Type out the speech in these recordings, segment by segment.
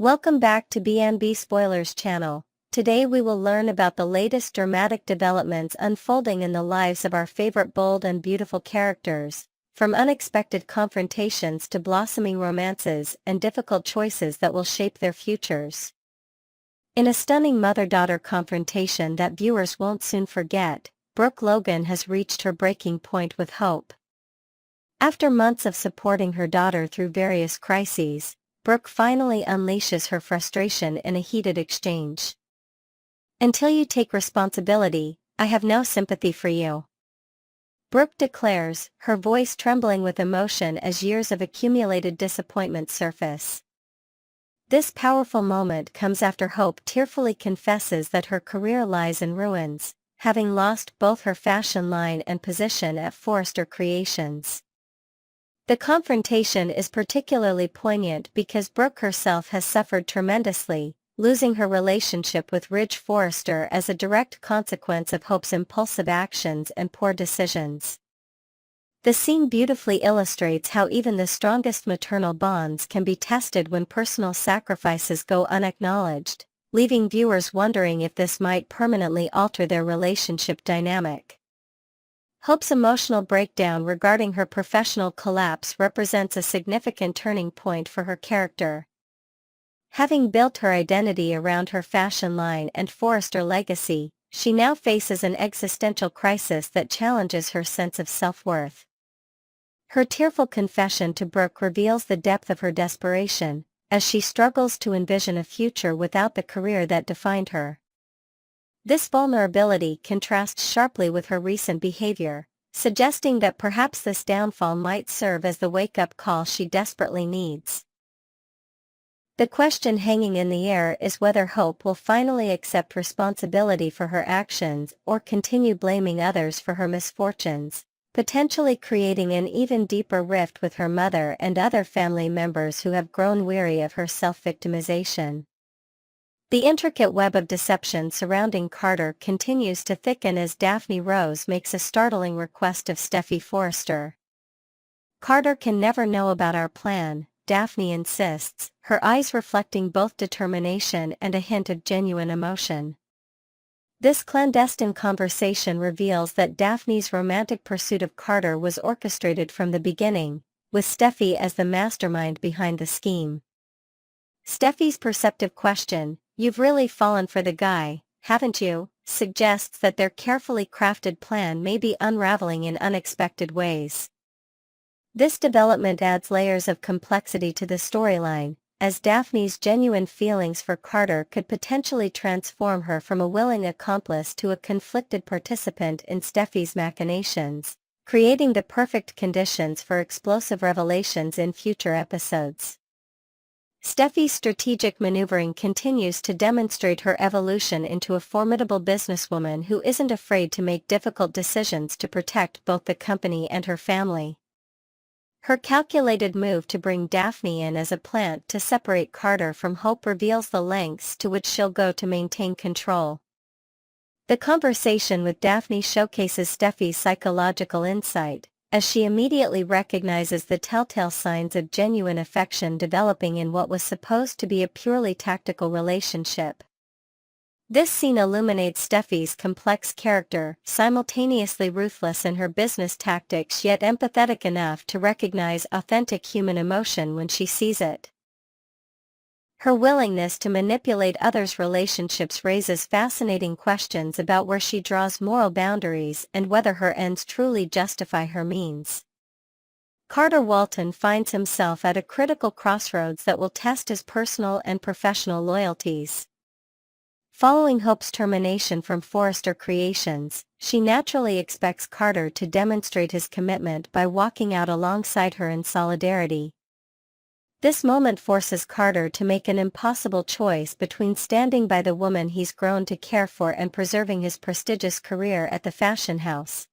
Welcome back to B&B Spoilers channel. Today we will learn about the latest dramatic developments unfolding in the lives of our favorite bold and beautiful characters, from unexpected confrontations to blossoming romances and difficult choices that will shape their futures. In a stunning mother-daughter confrontation that viewers won't soon forget, Brooke Logan has reached her breaking point with Hope. After months of supporting her daughter through various crises, Brooke finally unleashes her frustration in a heated exchange. "Until you take responsibility, I have no sympathy for you," Brooke declares, her voice trembling with emotion as years of accumulated disappointment surface. This powerful moment comes after Hope tearfully confesses that her career lies in ruins, having lost both her fashion line and position at Forrester Creations. The confrontation is particularly poignant because Brooke herself has suffered tremendously, losing her relationship with Ridge Forrester as a direct consequence of Hope's impulsive actions and poor decisions. The scene beautifully illustrates how even the strongest maternal bonds can be tested when personal sacrifices go unacknowledged, leaving viewers wondering if this might permanently alter their relationship dynamic. Hope's emotional breakdown regarding her professional collapse represents a significant turning point for her character. Having built her identity around her fashion line and Forrester legacy, she now faces an existential crisis that challenges her sense of self-worth. Her tearful confession to Brooke reveals the depth of her desperation, as she struggles to envision a future without the career that defined her. This vulnerability contrasts sharply with her recent behavior, suggesting that perhaps this downfall might serve as the wake-up call she desperately needs. The question hanging in the air is whether Hope will finally accept responsibility for her actions or continue blaming others for her misfortunes, potentially creating an even deeper rift with her mother and other family members who have grown weary of her self-victimization. The intricate web of deception surrounding Carter continues to thicken as Daphne Rose makes a startling request of Steffy Forrester. "Carter can never know about our plan," Daphne insists, her eyes reflecting both determination and a hint of genuine emotion. This clandestine conversation reveals that Daphne's romantic pursuit of Carter was orchestrated from the beginning, with Steffy as the mastermind behind the scheme. Steffy's perceptive question, "You've really fallen for the guy, haven't you?" suggests that their carefully crafted plan may be unraveling in unexpected ways. This development adds layers of complexity to the storyline, as Daphne's genuine feelings for Carter could potentially transform her from a willing accomplice to a conflicted participant in Steffy's machinations, creating the perfect conditions for explosive revelations in future episodes. Steffy's strategic maneuvering continues to demonstrate her evolution into a formidable businesswoman who isn't afraid to make difficult decisions to protect both the company and her family. Her calculated move to bring Daphne in as a plant to separate Carter from Hope reveals the lengths to which she'll go to maintain control. The conversation with Daphne showcases Steffy's psychological insight, as she immediately recognizes the telltale signs of genuine affection developing in what was supposed to be a purely tactical relationship. This scene illuminates Steffy's complex character, simultaneously ruthless in her business tactics yet empathetic enough to recognize authentic human emotion when she sees it. Her willingness to manipulate others' relationships raises fascinating questions about where she draws moral boundaries and whether her ends truly justify her means. Carter Walton finds himself at a critical crossroads that will test his personal and professional loyalties. Following Hope's termination from Forrester Creations, she naturally expects Carter to demonstrate his commitment by walking out alongside her in solidarity. This moment forces Carter to make an impossible choice between standing by the woman he's grown to care for and preserving his prestigious career at the fashion house.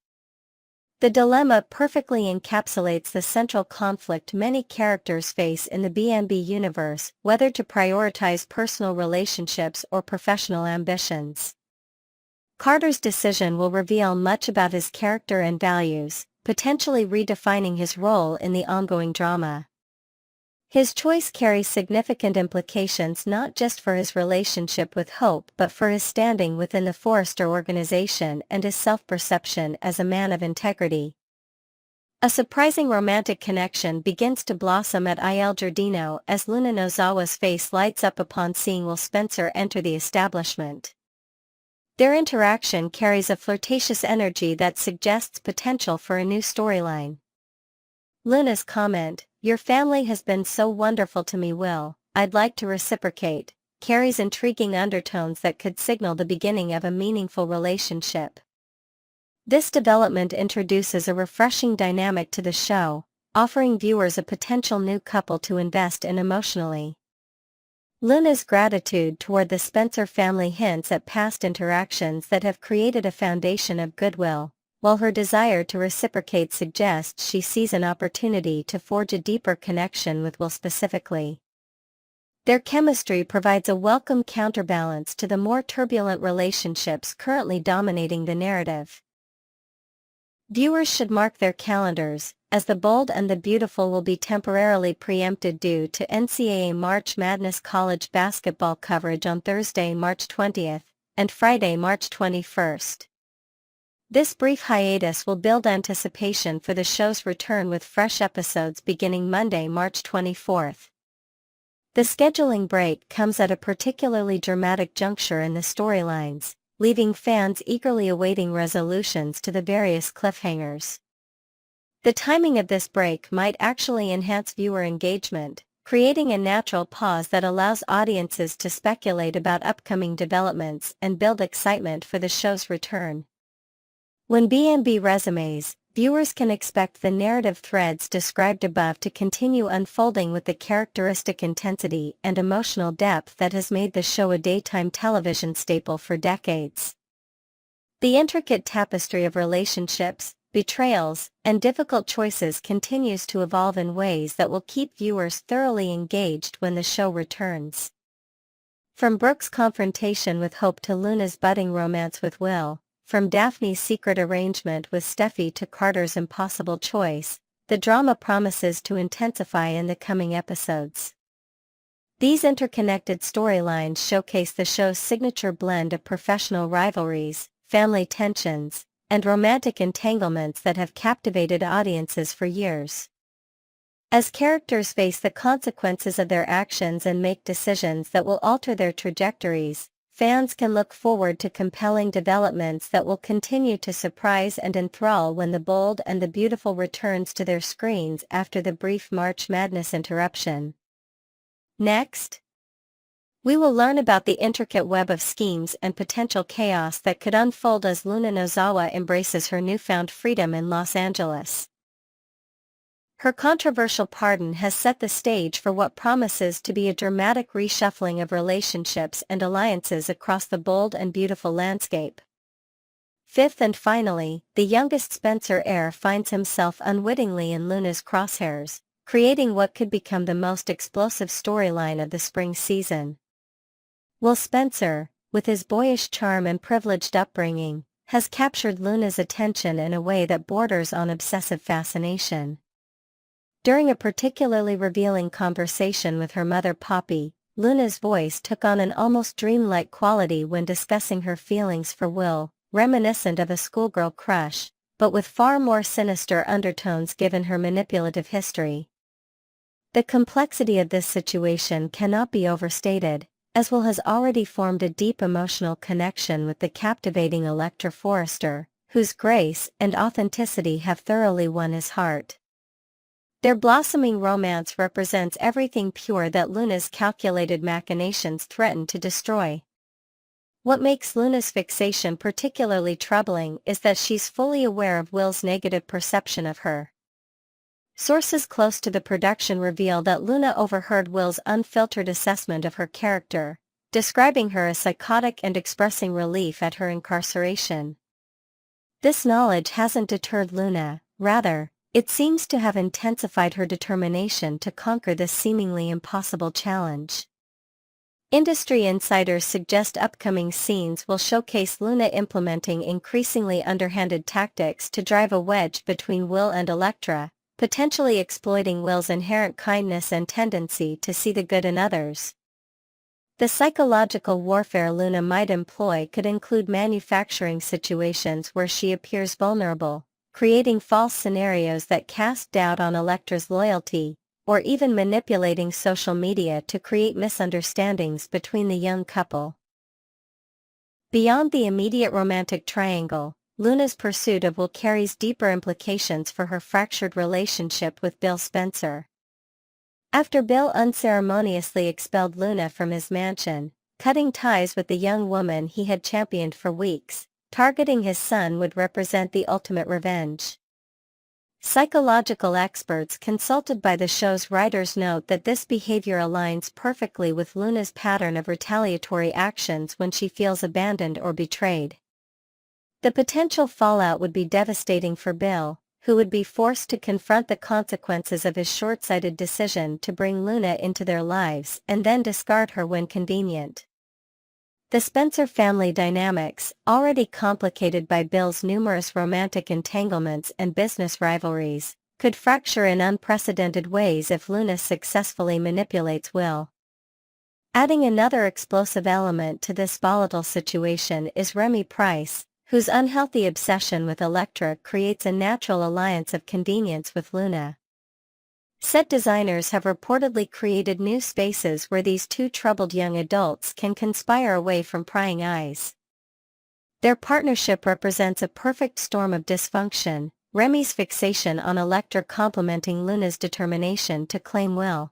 The dilemma perfectly encapsulates the central conflict many characters face in the B&B universe, whether to prioritize personal relationships or professional ambitions. Carter's decision will reveal much about his character and values, potentially redefining his role in the ongoing drama. His choice carries significant implications not just for his relationship with Hope but for his standing within the Forrester organization and his self-perception as a man of integrity. A surprising romantic connection begins to blossom at Il Giardino as Luna Nozawa's face lights up upon seeing Will Spencer enter the establishment. Their interaction carries a flirtatious energy that suggests potential for a new storyline. Luna's comment, "Your family has been so wonderful to me, Will, I'd like to reciprocate," carries intriguing undertones that could signal the beginning of a meaningful relationship. This development introduces a refreshing dynamic to the show, offering viewers a potential new couple to invest in emotionally. Luna's gratitude toward the Spencer family hints at past interactions that have created a foundation of goodwill, while her desire to reciprocate suggests she sees an opportunity to forge a deeper connection with Will specifically. Their chemistry provides a welcome counterbalance to the more turbulent relationships currently dominating the narrative. Viewers should mark their calendars, as The Bold and the Beautiful will be temporarily preempted due to NCAA March Madness college basketball coverage on Thursday, March 20th, and Friday, March 21st. This brief hiatus will build anticipation for the show's return with fresh episodes beginning Monday, March 24th. The scheduling break comes at a particularly dramatic juncture in the storylines, leaving fans eagerly awaiting resolutions to the various cliffhangers. The timing of this break might actually enhance viewer engagement, creating a natural pause that allows audiences to speculate about upcoming developments and build excitement for the show's return. When B&B resumes, viewers can expect the narrative threads described above to continue unfolding with the characteristic intensity and emotional depth that has made the show a daytime television staple for decades. The intricate tapestry of relationships, betrayals, and difficult choices continues to evolve in ways that will keep viewers thoroughly engaged when the show returns. From Brooke's confrontation with Hope to Luna's budding romance with Will, from Daphne's secret arrangement with Steffy to Carter's impossible choice, the drama promises to intensify in the coming episodes. These interconnected storylines showcase the show's signature blend of professional rivalries, family tensions, and romantic entanglements that have captivated audiences for years. As characters face the consequences of their actions and make decisions that will alter their trajectories, fans can look forward to compelling developments that will continue to surprise and enthrall when The Bold and the Beautiful returns to their screens after the brief March Madness interruption. Next, we will learn about the intricate web of schemes and potential chaos that could unfold as Luna Nozawa embraces her newfound freedom in Los Angeles. Her controversial pardon has set the stage for what promises to be a dramatic reshuffling of relationships and alliances across the Bold and Beautiful landscape. Fifth and finally, the youngest Spencer heir finds himself unwittingly in Luna's crosshairs, creating what could become the most explosive storyline of the spring season. Will Spencer, with his boyish charm and privileged upbringing, has captured Luna's attention in a way that borders on obsessive fascination. During a particularly revealing conversation with her mother Poppy, Luna's voice took on an almost dreamlike quality when discussing her feelings for Will, reminiscent of a schoolgirl crush, but with far more sinister undertones given her manipulative history. The complexity of this situation cannot be overstated, as Will has already formed a deep emotional connection with the captivating Electra Forrester, whose grace and authenticity have thoroughly won his heart. Their blossoming romance represents everything pure that Luna's calculated machinations threaten to destroy. What makes Luna's fixation particularly troubling is that she's fully aware of Will's negative perception of her. Sources close to the production reveal that Luna overheard Will's unfiltered assessment of her character, describing her as psychotic and expressing relief at her incarceration. This knowledge hasn't deterred Luna, rather, it seems to have intensified her determination to conquer this seemingly impossible challenge. Industry insiders suggest upcoming scenes will showcase Luna implementing increasingly underhanded tactics to drive a wedge between Will and Electra, potentially exploiting Will's inherent kindness and tendency to see the good in others. The psychological warfare Luna might employ could include manufacturing situations where she appears vulnerable, creating false scenarios that cast doubt on Elektra's loyalty, or even manipulating social media to create misunderstandings between the young couple. Beyond the immediate romantic triangle, Luna's pursuit of Will carries deeper implications for her fractured relationship with Bill Spencer. After Bill unceremoniously expelled Luna from his mansion, cutting ties with the young woman he had championed for weeks, targeting his son would represent the ultimate revenge. Psychological experts consulted by the show's writers note that this behavior aligns perfectly with Luna's pattern of retaliatory actions when she feels abandoned or betrayed. The potential fallout would be devastating for Bill, who would be forced to confront the consequences of his short-sighted decision to bring Luna into their lives and then discard her when convenient. The Spencer family dynamics, already complicated by Bill's numerous romantic entanglements and business rivalries, could fracture in unprecedented ways if Luna successfully manipulates Will. Adding another explosive element to this volatile situation is Remy Price, whose unhealthy obsession with Elektra creates a natural alliance of convenience with Luna. Set designers have reportedly created new spaces where these two troubled young adults can conspire away from prying eyes. Their partnership represents a perfect storm of dysfunction, Remy's fixation on Elektra complementing Luna's determination to claim Will.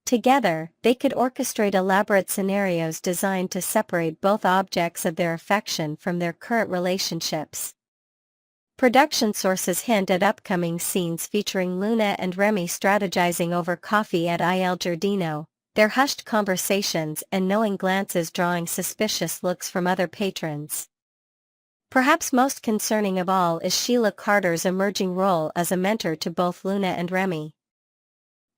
Together, they could orchestrate elaborate scenarios designed to separate both objects of their affection from their current relationships. Production sources hint at upcoming scenes featuring Luna and Remy strategizing over coffee at Il Giardino, their hushed conversations and knowing glances drawing suspicious looks from other patrons. Perhaps most concerning of all is Sheila Carter's emerging role as a mentor to both Luna and Remy.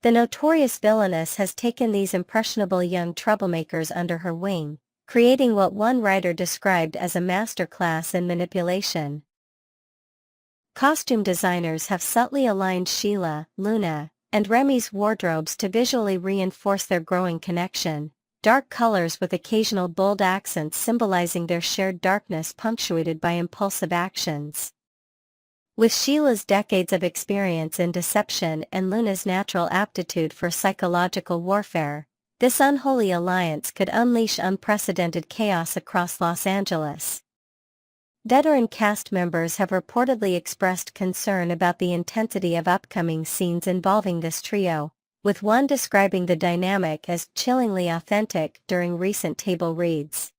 The notorious villainess has taken these impressionable young troublemakers under her wing, creating what one writer described as a masterclass in manipulation. Costume designers have subtly aligned Sheila, Luna, and Remy's wardrobes to visually reinforce their growing connection, dark colors with occasional bold accents symbolizing their shared darkness punctuated by impulsive actions. With Sheila's decades of experience in deception and Luna's natural aptitude for psychological warfare, this unholy alliance could unleash unprecedented chaos across Los Angeles. Veteran cast members have reportedly expressed concern about the intensity of upcoming scenes involving this trio, with one describing the dynamic as chillingly authentic during recent table reads.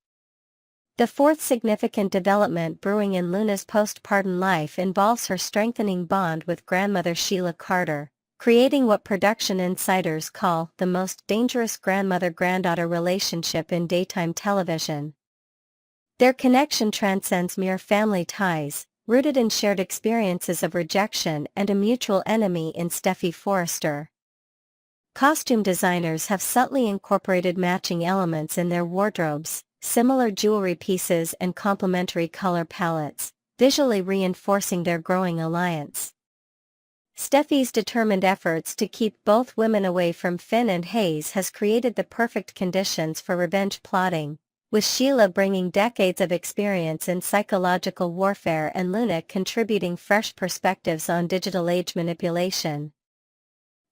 The fourth significant development brewing in Luna's postpartum life involves her strengthening bond with grandmother Sheila Carter, creating what production insiders call the most dangerous grandmother-granddaughter relationship in daytime television. Their connection transcends mere family ties, rooted in shared experiences of rejection and a mutual enemy in Steffy Forrester. Costume designers have subtly incorporated matching elements in their wardrobes, similar jewelry pieces and complementary color palettes, visually reinforcing their growing alliance. Steffy's determined efforts to keep both women away from Finn and Hayes has created the perfect conditions for revenge plotting, with Sheila bringing decades of experience in psychological warfare and Luna contributing fresh perspectives on digital age manipulation.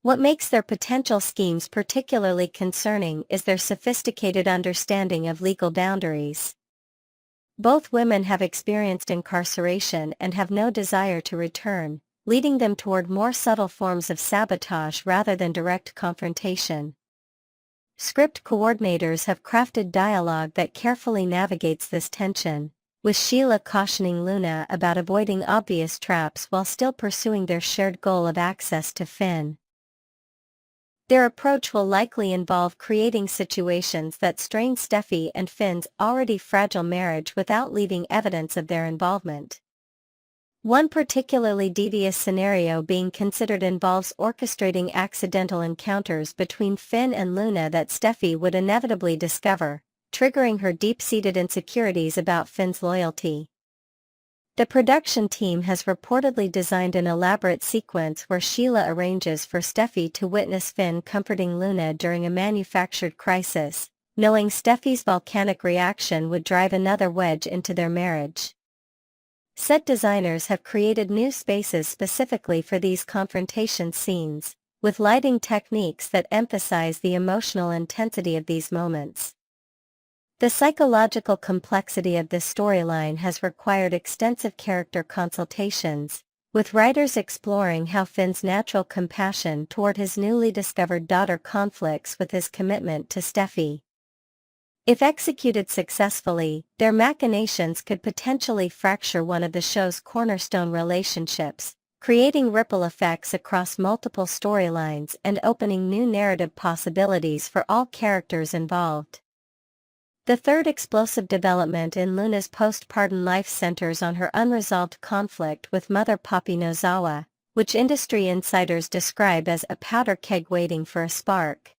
What makes their potential schemes particularly concerning is their sophisticated understanding of legal boundaries. Both women have experienced incarceration and have no desire to return, leading them toward more subtle forms of sabotage rather than direct confrontation. Script coordinators have crafted dialogue that carefully navigates this tension, with Sheila cautioning Luna about avoiding obvious traps while still pursuing their shared goal of access to Finn. Their approach will likely involve creating situations that strain Steffy and Finn's already fragile marriage without leaving evidence of their involvement. One particularly devious scenario being considered involves orchestrating accidental encounters between Finn and Luna that Steffy would inevitably discover, triggering her deep-seated insecurities about Finn's loyalty. The production team has reportedly designed an elaborate sequence where Sheila arranges for Steffy to witness Finn comforting Luna during a manufactured crisis, knowing Steffi's volcanic reaction would drive another wedge into their marriage. Set designers have created new spaces specifically for these confrontation scenes, with lighting techniques that emphasize the emotional intensity of these moments. The psychological complexity of this storyline has required extensive character consultations, with writers exploring how Finn's natural compassion toward his newly discovered daughter conflicts with his commitment to Steffy. If executed successfully, their machinations could potentially fracture one of the show's cornerstone relationships, creating ripple effects across multiple storylines and opening new narrative possibilities for all characters involved. The third explosive development in Luna's postpartum life centers on her unresolved conflict with mother Poppy Nozawa, which industry insiders describe as a powder keg waiting for a spark.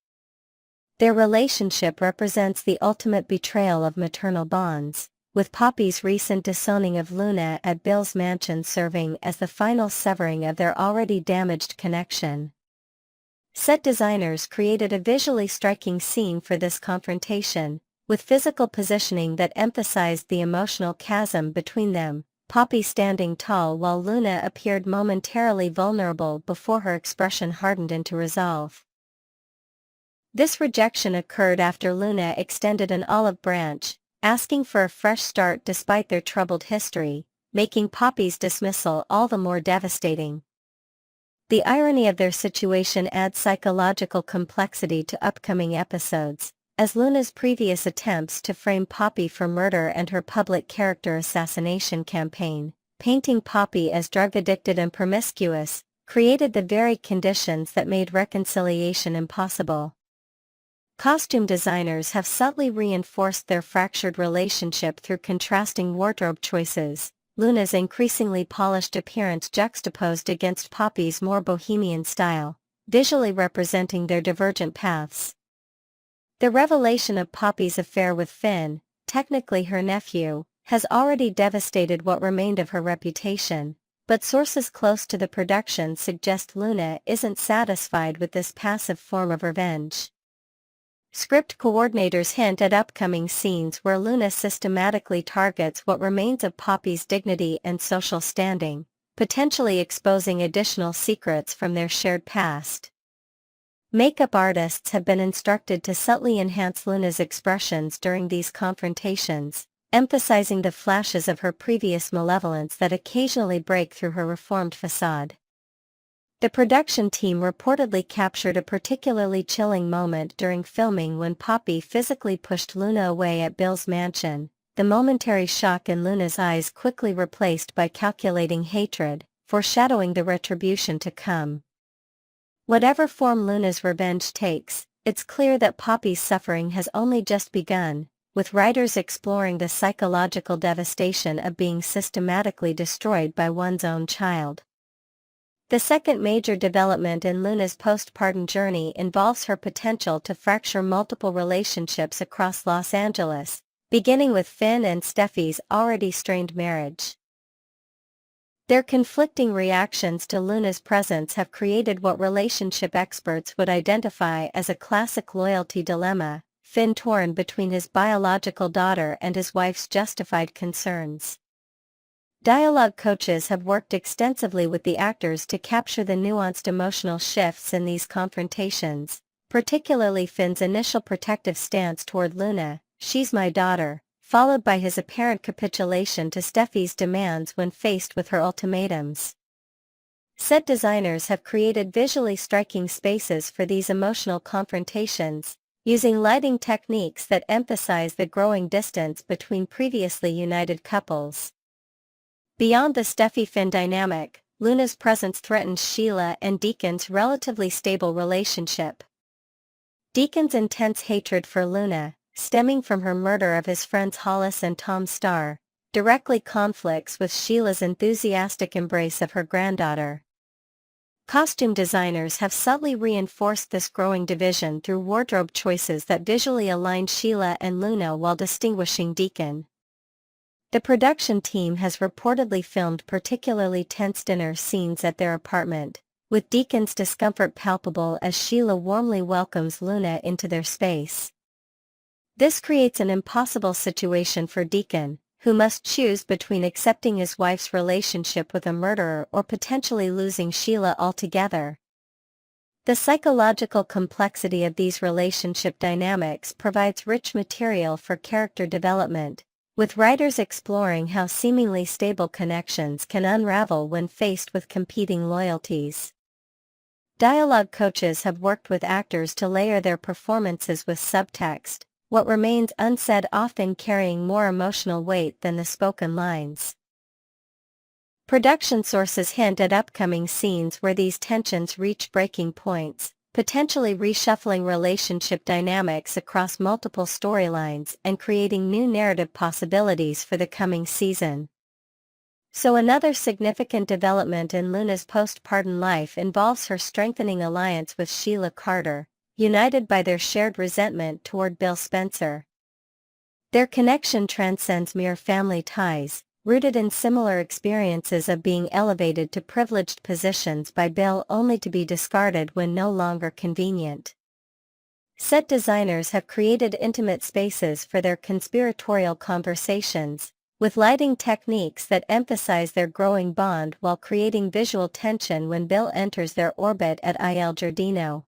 Their relationship represents the ultimate betrayal of maternal bonds, with Poppy's recent disowning of Luna at Bill's mansion serving as the final severing of their already damaged connection. Set designers created a visually striking scene for this confrontation, with physical positioning that emphasized the emotional chasm between them, Poppy standing tall while Luna appeared momentarily vulnerable before her expression hardened into resolve. This rejection occurred after Luna extended an olive branch, asking for a fresh start despite their troubled history, making Poppy's dismissal all the more devastating. The irony of their situation adds psychological complexity to upcoming episodes, as Luna's previous attempts to frame Poppy for murder and her public character assassination campaign, painting Poppy as drug-addicted and promiscuous, created the very conditions that made reconciliation impossible. Costume designers have subtly reinforced their fractured relationship through contrasting wardrobe choices, Luna's increasingly polished appearance juxtaposed against Poppy's more bohemian style, visually representing their divergent paths. The revelation of Poppy's affair with Finn, technically her nephew, has already devastated what remained of her reputation, but sources close to the production suggest Luna isn't satisfied with this passive form of revenge. Script coordinators hint at upcoming scenes where Luna systematically targets what remains of Poppy's dignity and social standing, potentially exposing additional secrets from their shared past. Makeup artists have been instructed to subtly enhance Luna's expressions during these confrontations, emphasizing the flashes of her previous malevolence that occasionally break through her reformed facade. The production team reportedly captured a particularly chilling moment during filming when Poppy physically pushed Luna away at Bill's mansion, the momentary shock in Luna's eyes quickly replaced by calculating hatred, foreshadowing the retribution to come. Whatever form Luna's revenge takes, it's clear that Poppy's suffering has only just begun, with writers exploring the psychological devastation of being systematically destroyed by one's own child. The second major development in Luna's postpartum journey involves her potential to fracture multiple relationships across Los Angeles, beginning with Finn and Steffi's already strained marriage. Their conflicting reactions to Luna's presence have created what relationship experts would identify as a classic loyalty dilemma, Finn torn between his biological daughter and his wife's justified concerns. Dialogue coaches have worked extensively with the actors to capture the nuanced emotional shifts in these confrontations, particularly Finn's initial protective stance toward Luna, "She's my daughter," followed by his apparent capitulation to Steffi's demands when faced with her ultimatums. Set designers have created visually striking spaces for these emotional confrontations, using lighting techniques that emphasize the growing distance between previously united couples. Beyond the Steffi-Finn dynamic, Luna's presence threatens Sheila and Deacon's relatively stable relationship. Deacon's intense hatred for Luna, stemming from her murder of his friends Hollis and Tom Starr, directly conflicts with Sheila's enthusiastic embrace of her granddaughter. Costume designers have subtly reinforced this growing division through wardrobe choices that visually align Sheila and Luna while distinguishing Deacon. The production team has reportedly filmed particularly tense dinner scenes at their apartment, with Deacon's discomfort palpable as Sheila warmly welcomes Luna into their space. This creates an impossible situation for Deacon, who must choose between accepting his wife's relationship with a murderer or potentially losing Sheila altogether. The psychological complexity of these relationship dynamics provides rich material for character development, with writers exploring how seemingly stable connections can unravel when faced with competing loyalties. Dialogue coaches have worked with actors to layer their performances with subtext, what remains unsaid often carrying more emotional weight than the spoken lines. Production sources hint at upcoming scenes where these tensions reach breaking points, potentially reshuffling relationship dynamics across multiple storylines and creating new narrative possibilities for the coming season. So another significant development in Luna's postpartum life involves her strengthening alliance with Sheila Carter, united by their shared resentment toward Bill Spencer. Their connection transcends mere family ties, rooted in similar experiences of being elevated to privileged positions by Bill only to be discarded when no longer convenient. Set designers have created intimate spaces for their conspiratorial conversations, with lighting techniques that emphasize their growing bond while creating visual tension when Bill enters their orbit at Il Giardino.